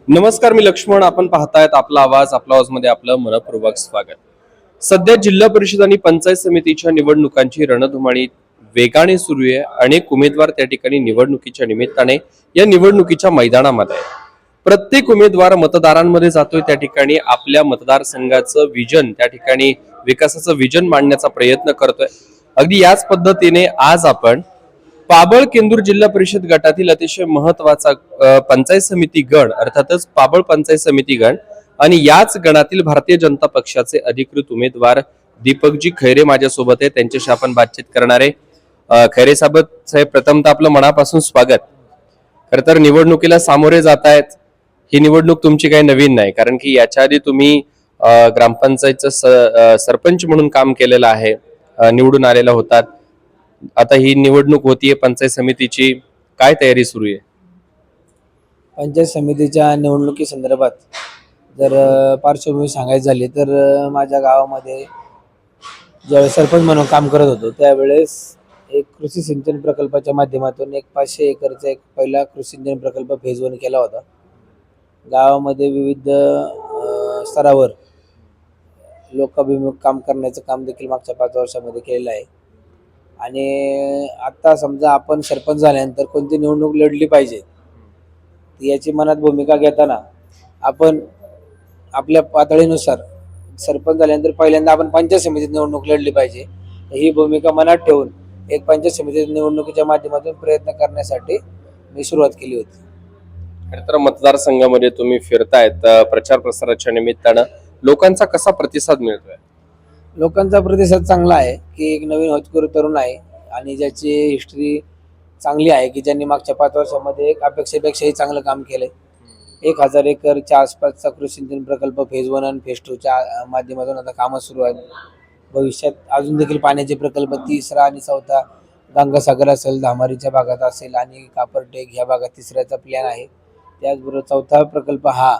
नमस्कार, मी लक्ष्मण. आपण पाहतायत आपला आवाज मध्ये आपलं मनपूर्वक स्वागत. सध्या जिल्हा परिषद आणि पंचायत समितीच्या निवडणुकांची रणधुमाळी वेगाने सुरू आहे. अनेक उमेदवार त्या ठिकाणी निवडणुकीच्या निमित्ताने या निवडणुकीच्या मैदानामध्ये आहे. प्रत्येक उमेदवार मतदारांमध्ये जातोय, त्या ठिकाणी आपल्या मतदारसंघाचं विजन, त्या ठिकाणी विकासाचं विजन मांडण्याचा प्रयत्न करतोय. अगदी याच पद्धतीने आज आपण पाबळ केंदूर जिल्हा परिषद गटातील अतिशय महत्वाचा पंचायत समिती गण, अर्थातच पाबळ पंचायत समिती गण आणि याच गणातील भारतीय जनता पक्षाचे अधिकृत उमेदवार दीपकजी खैरे माझ्यासोबत आहे. त्यांच्याशी आपण बातचीत करणार आहे. खैरे साहेब, प्रथमतः आपलं मनापासून स्वागत. खर तर निवडणुकीला सामोरे जात आहेत. ही निवडणूक तुमची काही नवीन नाही, कारण की याच्या आधी तुम्ही ग्रामपंचायतचं सरपंच म्हणून काम केलेलं आहे, निवडून आलेला होतात. आता ही निवडणूक होतीये पंचायत समितीची, काय तयारी सुरू आहे? पंचायत समितीच्या निवडणुकी संदर्भात जर पार्श्वभूमी सांगायची झाली तर माझ्या गावामध्ये ज्यावेळेस सरपंच म्हणून काम करत होतो त्यावेळेस एक कृषी सिंचन प्रकल्पाच्या माध्यमातून एक 500 एकरचा एक पहिला कृषी सिंचन प्रकल्प फेज 1 केला होता. गावामध्ये विविध स्तरावर लोकाभिमुख काम करण्याचं काम देखील मागच्या 5 वर्षामध्ये केलेलं आहे. आणि आता समजा आपण सरपंच झाल्यानंतर कोणती निवडणूक लढली पाहिजे याची मनात भूमिका घेताना आपण आपल्या पातळीनुसार सरपंच झाल्यानंतर पहिल्यांदा आपण पंचायत समितीत निवडणूक लढली पाहिजे ही भूमिका मनात ठेवून एक पंचायत समिती निवडणुकीच्या माध्यमातून प्रयत्न करण्यासाठी मी सुरुवात केली होती. खरं तर मतदारसंघामध्ये तुम्ही फिरतायत, प्रचार प्रसाराच्या निमित्तानं लोकांचा कसा प्रतिसाद मिळतोय? लोकांचा प्रतिसाद चांगला आहे की एक नवीन होतकरू तरुण आहे आणि ज्याची हिस्ट्री चांगली आहे, की ज्यांनी मागच्या 5 वर्षामध्ये एक अपेक्षेपेक्षाही चांगलं काम केलंय. 1000 एकरच्या आसपासचा कृषी सिंचन प्रकल्प फेज 1 आणि फेज 2 च्या माध्यमातून आता कामं सुरू आहेत. भविष्यात अजून देखील पाण्याचे प्रकल्प 3रा आणि 4था गंगासागर असेल, धामारीच्या भागात असेल आणि कापरटेक ह्या भागात 3ऱ्याचा प्लॅन आहे. त्याचबरोबर 4था प्रकल्प हा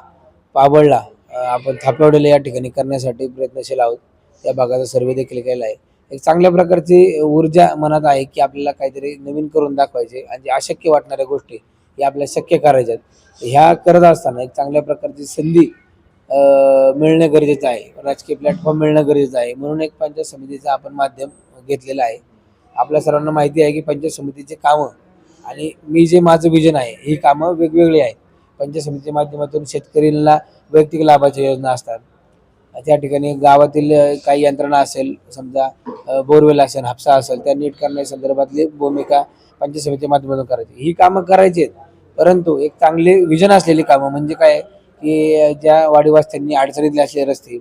पाबळला आपण थापेवाडीला या ठिकाणी करण्यासाठी प्रयत्नशील आहोत. त्या भागाचा सर्वे देखील केला आहे. एक चांगल्या प्रकारची ऊर्जा मनात आहे की आपल्याला काहीतरी नवीन करून दाखवायचे आणि अशक्य वाटणाऱ्या गोष्टी या आपल्याला शक्य करायच्यात. ह्या करत असताना एक चांगल्या प्रकारची संधी मिळणं गरजेचं आहे, राजकीय प्लॅटफॉर्म मिळणं गरजेचं आहे. म्हणून एक पंचायत समितीचं आपण माध्यम घेतलेलं आहे. आपल्या सर्वांना माहिती आहे की पंचायत समितीचे कामं आणि मी जे माझं विजन आहे ही कामं वेगवेगळी आहेत. पंचायत समितीच्या माध्यमातून शेतकऱ्यांना वैयक्तिक लाभाच्या योजना असतात. त्या ठिकाणी गावातील काही यंत्रणा असेल, समजा बोरवेल असेल, हापसा असेल, त्या नीट करण्याच्या संदर्भातली भूमिका पंचायत समितीच्या माध्यमातून करायची. ही कामं करायची आहेत, परंतु एक चांगले विजन असलेली कामं म्हणजे काय की ज्या वाडीवास्त्यांनी अडचणीतले असलेले रस्ते,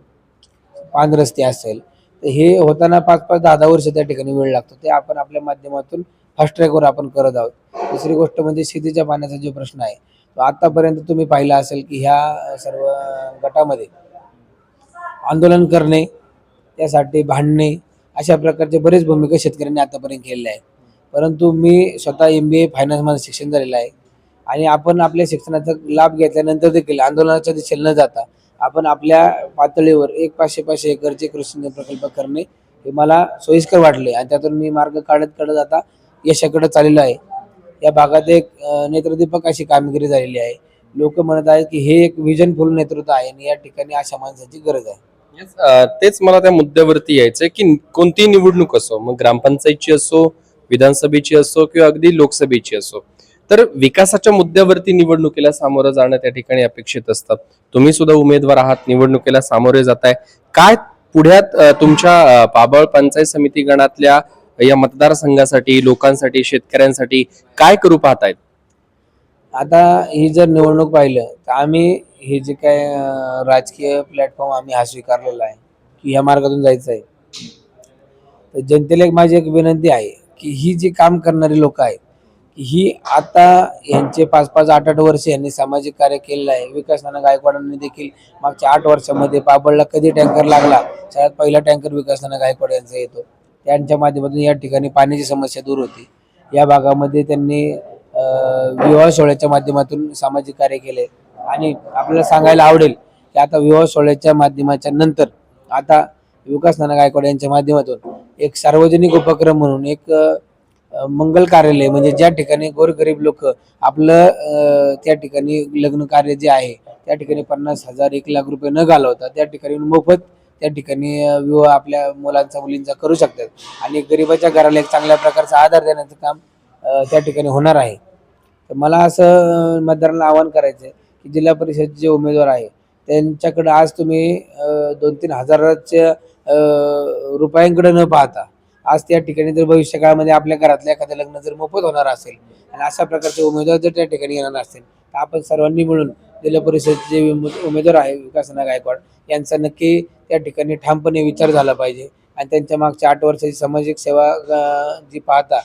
पान रस्ते असेल, तर हे होताना 5-5, 10-10 वर्ष त्या ठिकाणी वेळ लागतो. ते आपण आपल्या माध्यमातून फास्ट ट्रॅकवर आपण करत आहोत. दुसरी गोष्ट म्हणजे शेतीच्या पाण्याचा जो प्रश्न आहे तो आतापर्यंत तुम्ही पाहिला असेल की ह्या सर्व गटामध्ये आंदोलन करणे, त्यासाठी भांडणे, अशा प्रकारचे बरेच भूमिका शेतकऱ्यांनी आतापर्यंत केलेल्या आहेत. परंतु मी स्वतः MBA फायनान्समध्ये शिक्षण झालेलं आहे आणि आपण आपल्या शिक्षणाचा लाभ घेतल्यानंतर देखील आंदोलनाच्या दिशेने न जाता आपण आपल्या पातळीवर एक 500 एकरचे कृषी प्रकल्प करणे हे मला सोयीस्कर वाटले आणि त्यातून मी मार्ग काढत आता यशाकडे चाललेलो आहे. या भागात एक नेत्रदीपक अशी कामगिरी झालेली आहे. लोक म्हणत आहेत की हे एक विजनफुल नेतृत्व आहे आणि या ठिकाणी अशा माणसाची गरज आहे. तेच मला त्या मुद्द्यावरती यायचंय की कोणती निवडणूक असो, मग ग्रामपंचायतची असो, विधानसभेची असो किंवा अगदी लोकसभेची असो, तर विकासाच्या मुद्द्यावरती निवडणुकीला सामोरं जाणं त्या ठिकाणी अपेक्षित असतं. तुम्ही सुद्धा उमेदवार आहात, निवडणुकीला सामोरे जाताय. काय पुढ्यात तुमच्या पाबळ पंचायत समिती गणातल्या या मतदारसंघासाठी, लोकांसाठी, शेतकऱ्यांसाठी काय करू पाहतायत? आता ही जर निवडणूक पाहिलं तर आम्ही हे जे काय राजकीय प्लॅटफॉर्म आम्ही हा स्वीकारलेला आहे की ह्या मार्गातून जायचं आहे. तर जनतेला एक माझी एक विनंती आहे की ही जी काम करणारी लोक आहेत ही आता यांचे 5-5, 8-8 वर्ष यांनी सामाजिक कार्य केलेलं आहे. विकास नाना गायकवाडांनी देखील मागच्या 8 वर्षामध्ये पाबळला कधी टँकर लागला, सगळ्यात पहिला टँकर विकास नाना गायकवाड यांचा येतो. त्यांच्या माध्यमातून या ठिकाणी पाण्याची समस्या दूर होती. या भागामध्ये त्यांनी विवाह सोहळ्याच्या माध्यमातून सामाजिक कार्य केले आणि आपल्याला सांगायला आवडेल की आता विवाह सोहळ्याच्या माध्यमाच्या नंतर आता विकास नाना गायकवाड यांच्या माध्यमातून एक सार्वजनिक उपक्रम म्हणून एक मंगल कार्यालय म्हणजे ज्या ठिकाणी गोरगरीब लोक आपलं त्या ठिकाणी लग्न कार्य जे आहे त्या ठिकाणी 50,000 1,00,000 रुपये न घालवता त्या ठिकाणी मोफत त्या ठिकाणी विवाह आपल्या मुलांचा मुलींचा करू शकतात आणि गरिबाच्या घराला एक चांगल्या प्रकारचा आधार देण्याचं काम त्या ठिकाणी होणार आहे. तर मला असं मतदारांना आवाहन करायचं आहे की जिल्हा परिषद जे उमेदवार आहे त्यांच्याकडे आज तुम्ही 2-3 हजाराच्या रुपयांकडे न पाहता आज त्या ठिकाणी जर भविष्य काळामध्ये आपल्या घरातलं एखादं लग्न जर मोफत होणार असेल आणि अशा प्रकारचे उमेदवार जर त्या ठिकाणी येणार असतील तर आपण सर्वांनी मिळून जिल्हा परिषद जे उमेदवार आहे विकासना गायकवाड यांचा नक्की त्या ठिकाणी ठामपणे विचार झाला पाहिजे आणि त्यांच्या मागच्या 8 वर्षाची सामाजिक सेवा जी पाहता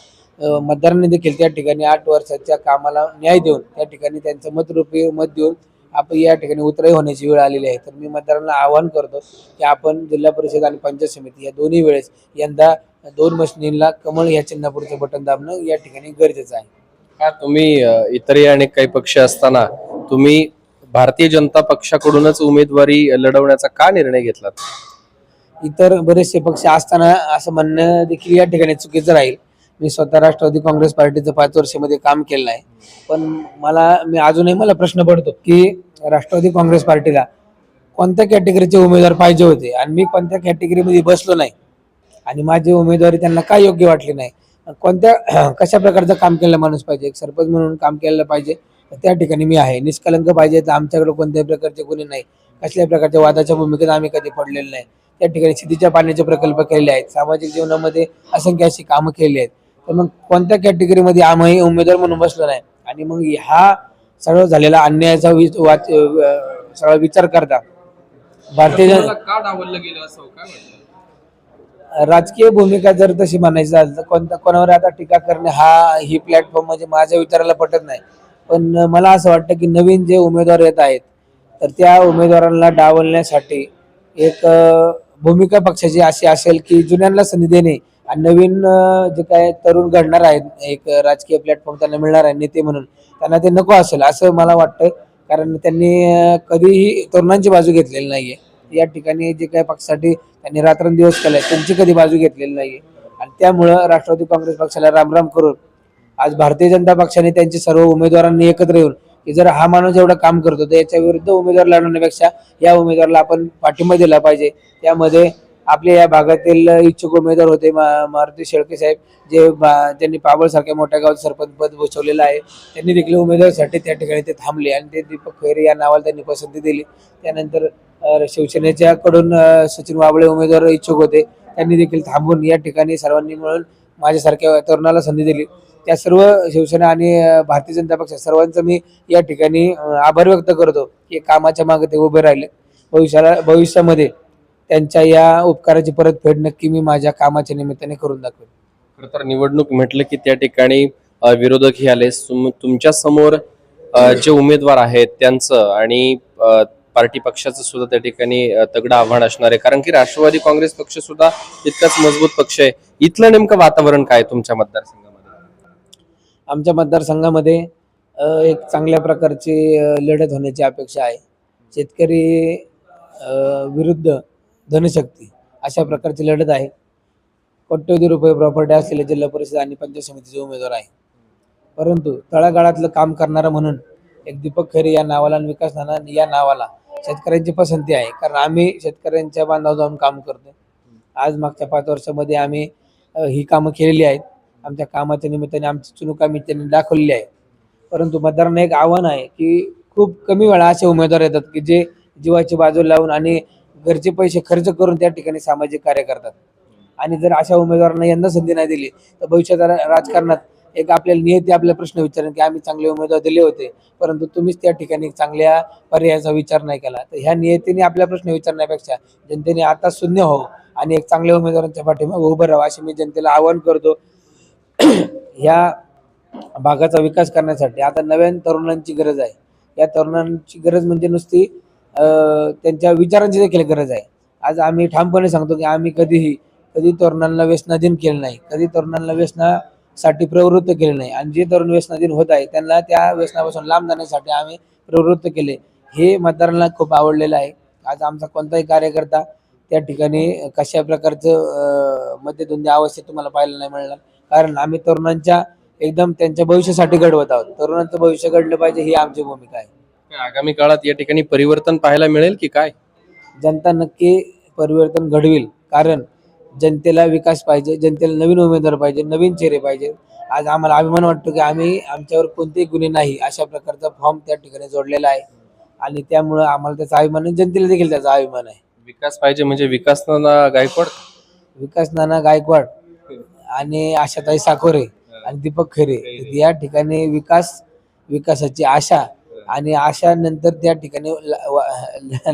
मतदारांनी देखील त्या ठिकाणी 8 वर्षाच्या कामाला न्याय देऊन त्या ठिकाणी त्यांचं मतरूपी मत देऊन आपण या ठिकाणी उतराई होण्याची वेळ आलेली आहे. तर मी मतदारांना आवाहन करतो की आपण जिल्हा परिषद आणि पंचायत समिती या दोन्ही वेळेस यंदा 2 मशिनींना कमळ या चिन्हापुढचं बटन दाबणं या ठिकाणी गरजेचं आहे. का तुम्ही इतरही अनेक काही पक्ष असताना तुम्ही भारतीय जनता पक्षाकडूनच उमेदवारी लढवण्याचा का निर्णय घेतलात? इतर बरेचसे पक्ष असताना असं म्हणणं देखील या ठिकाणी चुकीचं राहील. मी स्वतः राष्ट्रवादी काँग्रेस पार्टीचं 5 वर्षामध्ये काम केलं आहे. पण मी अजूनही मला प्रश्न पडतो की राष्ट्रवादी काँग्रेस पार्टीला कोणत्या कॅटेगरीचे उमेदवार पाहिजे होते आणि मी कोणत्या कॅटेगरीमध्ये बसलो नाही आणि माझी उमेदवारी त्यांना का योग्य वाटली नाही. कोणत्या कशा प्रकारचं काम केलेलं माणूस पाहिजे, एक सरपंच म्हणून काम केलेलं पाहिजे त्या ठिकाणी मी आहे. निष्कलंक पाहिजे तर आमच्याकडे कोणत्याही प्रकारचे गुन्हे नाही, कसल्याही प्रकारच्या वादाच्या भूमिकेत आम्ही कधी पडलेलो नाही. त्या ठिकाणी शेतीच्या पाण्याचे प्रकल्प केलेले आहेत, सामाजिक जीवनामध्ये असंख्य अशी कामं केली आहेत. तर मग कोणत्या कॅटेगरीमध्ये आम्ही उमेदवार म्हणून बसलो नाही आणि मग हा सर्व झालेला अन्यायाचा सगळा विचार करता भारतीय का डावललं गेलं असं काय वाटतं? राजकीय भूमिका जर तशी म्हणायची झाली तर कोणावर आता टीका करणे ही प्लॅटफॉर्म म्हणजे माझ्या विचाराला पटत नाही. पण मला असं वाटतं की नवीन जे उमेदवार येत आहेत तर त्या उमेदवारांना डावलण्यासाठी एक भूमिका पक्षाची अशी असेल की जुन्यांना संधी देणे आणि नवीन जे काय तरुण घडणार आहेत एक राजकीय प्लॅटफॉर्म त्यांना मिळणार आहे नेते म्हणून त्यांना ते नको असेल असं मला वाटतं. कारण त्यांनी कधीही तरुणांची बाजू घेतलेली नाहीये. या ठिकाणी जे काही पक्षासाठी त्यांनी रात्रंदिवस केलाय त्यांची कधी बाजू घेतलेली नाहीये आणि त्यामुळं राष्ट्रवादी काँग्रेस पक्षाला रामराम करून आज भारतीय जनता पक्षाने त्यांचे सर्व उमेदवारांनी एकत्र येऊन की जर हा माणूस एवढं काम करतो तर याच्या विरुद्ध उमेदवार लढवण्यापेक्षा या उमेदवाराला आपण पाठिंबा दिला पाहिजे. त्यामध्ये आपल्या या भागातील इच्छुक उमेदवार होते मारुती शेळके साहेब त्यांनी पाबळसारख्या मोठ्या गावात सरपंच पद भूषवलेलं आहे. त्यांनी देखील उमेदवारासाठी त्या ठिकाणी ते थांबले आणि ते दीपक खैरे या नावाला त्यांनी पसंती दिली. त्यानंतर शिवसेनेच्या कडून सचिन वाबळे उमेदवार इच्छुक होते, त्यांनी देखील थांबून या ठिकाणी सर्वांनी मिळून माझ्यासारख्या तरुणाला संधी दिली. त्या सर्व शिवसेना आणि भारतीय जनता पक्ष सर्वांचं मी या ठिकाणी आभार व्यक्त करतो की कामाच्या मागे ते उभे राहिले. भविष्यामध्ये त्यांच्या या उपकाराची परतफेड नक्की मी माझ्या कामाच्या निमित्ताने करून दाखवेन. खरं तर निवडणूक म्हटलं की त्या ठिकाणी विरोधकही आले. तुमच्या समोर जे उमेदवार आहेत त्यांचं आणि पार्टी पक्षाचं सुद्धा त्या ठिकाणी तगडं आव्हान असणार आहे, कारण की राष्ट्रवादी काँग्रेस पक्ष सुद्धा तितकाच मजबूत पक्ष आहे. इथलं नेमकं वातावरण काय तुमच्या मतदारसंघामध्ये? आमच्या मतदारसंघामध्ये एक चांगल्या प्रकारची लढत होण्याची अपेक्षा आहे. शेतकरी विरुद्ध धनशक्ती अशा प्रकारची लढत आहे. कोट्यवधी रुपये प्रॉपर्टी असलेले जिल्हा परिषद आणि पंचायत समितीचे उमेदवार आहे. परंतु तळागाळातलं काम करणारा म्हणून एक दीपक खैरे या नावाला आणि विकास नाना या नावाला शेतकऱ्यांची पसंती आहे. कारण आम्ही शेतकऱ्यांच्या बांधावर जाऊन काम करतो. आज मागच्या 5 वर्षामध्ये आम्ही ही कामं केलेली आहेत. आमच्या कामाच्या निमित्ताने आमची चुणूक आम्ही त्यांनी दाखवलेली आहे. परंतु मतदारांना एक आव्हान आहे की खूप कमी वेळा असे उमेदवार येतात की जे जीवाची बाजू लावून आणि घरचे पैसे खर्च करून त्या ठिकाणी सामाजिक कार्य करतात. आणि जर अशा उमेदवारांना यंदा संधी नाही दिली तर भविष्यात राजकारणात एक आपल्याला नियती आपले प्रश्न विचारेल की आम्ही चांगले उमेदवार दिले होते परंतु तुम्हीच त्या ठिकाणी चांगल्या पर्यायाचा विचार नाही केला. तर ह्या नियतीने आपल्या प्रश्न विचारण्यापेक्षा जनतेने आता शून्य व्हावं आणि एक चांगल्या उमेदवारांच्या पाठीमागे उभं राहावं अशी मी जनतेला आवाहन करतो. ह्या भागाचा विकास करण्यासाठी आता नव्या तरुणांची गरज आहे. या तरुणांची गरज म्हणजे नुसती त्यांच्या विचारांची देखील गरज आहे. आज आम्ही ठामपणे सांगतो की आम्ही कधी तरुणांना व्यसनाधीन केलं नाही, कधी तरुणांना व्यसनासाठी प्रवृत्त केले नाही आणि जे तरुण व्यसनाधीन होत आहे त्यांना त्या व्यसनापासून लांब जाण्यासाठी आम्ही प्रवृत्त केले. हे मतदारांना खूप आवडलेलं आहे. आज आमचा कोणताही कार्यकर्ता त्या ठिकाणी कशा प्रकारचं मध्यधुंदी अवस्थेत तुम्हाला पाहायला नाही मिळणार. कारण आम्ही तरुणांच्या एकदम त्यांच्या भविष्यासाठी घडवत आहोत. तरुणांचं भविष्य घडलं पाहिजे ही आमची भूमिका आहे. आगामी काळात या ठिकाणी परिवर्तन पाहायला मिळेल की काय? जनता नक्की परिवर्तन घडवेल. कारण जनतेला विकास पाहिजे, जनतेला नवीन उमेदवार पाहिजे, नवीन चेहरे पाहिजे. आज आम्हाला अभिमान वाटतो की आम्ही आमच्यावर कोणतेही गुन्हे नाही अशा प्रकारचा फॉर्म त्या ठिकाणी जोडलेला आहे आणि त्यामुळं आम्हाला त्याचा अभिमान आहे, जनतेला देखील त्याचा अभिमान आहे. विकास पाहिजे म्हणजे विकास गायकवाड. विकास नाना गायकवाड आणि आशाताई साकोरे आणि दीपक खैरे या ठिकाणी विकासाची आशा आणि आशानंतर त्या ठिकाणी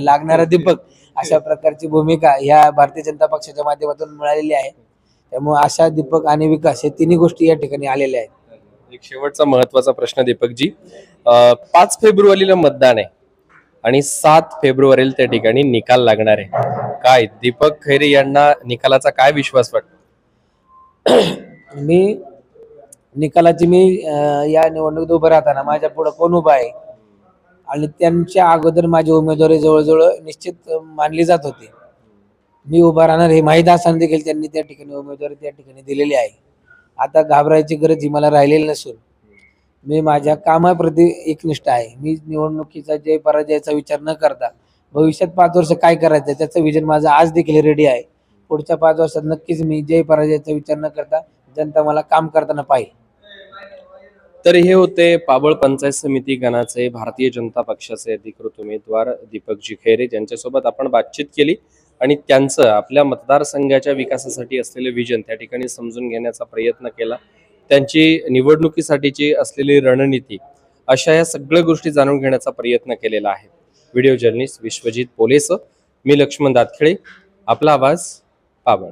लागणारा दीपक अशा प्रकारची भूमिका ह्या भारतीय जनता पक्षाच्या माध्यमातून मिळालेली आहे. त्यामुळे आशा, दीपक आणि विकास हे तिन्ही गोष्टी या ठिकाणी आलेल्या आहेत. एक शेवटचा महत्वाचा प्रश्न दीपकजी, 5 फेब्रुवारीला मतदान आहे आणि 7 फेब्रुवारीला त्या ठिकाणी निकाल लागणार आहे. काय दीपक खैरे यांना निकालाचा काय विश्वास वाटतो? मी या निवडणुकीत उभं राहताना माझ्या पुढे कोण उभा आहे आणि त्यांच्या अगोदर माझी उमेदवारी जवळजवळ निश्चित मानली जात होती. मी उभा राहणार हे माहीत असताना देखील त्यांनी त्या ठिकाणी उमेदवारी त्या ठिकाणी दिलेली आहे. आता घाबरायची गरज ही मला राहिलेली नसून मी माझ्या कामाप्रती एकनिष्ठ आहे. मी निवडणुकीचा जय पराजयाचा विचार न करता भविष्यात 5 वर्ष काय करायचं त्याचं विजन माझं आज देखील रेडी आहे. पुढच्या 5 वर्षात नक्कीच मी जय पराजयाचा विचार न करता जनता मला काम करताना पाहिजे. तर हे होते पाबळ पंचायत समिती गणाचे भारतीय जनता पक्षाचे अधिकृत उमेदवार दीपकजी खैरे, ज्यांच्यासोबत आपण बातचीत केली आणि त्यांचं आपल्या मतदारसंघाच्या विकासासाठी असलेले विजन त्या ठिकाणी समजून घेण्याचा प्रयत्न केला. त्यांची निवडणुकीसाठीची असलेली रणनीती, अशा या सगळ्या गोष्टी जाणून घेण्याचा प्रयत्न केलेला आहे. व्हिडिओ जर्नलिस्ट विश्वजित पोलेस, मी लक्ष्मण दातखेडे, आपला आवाज पाबळ.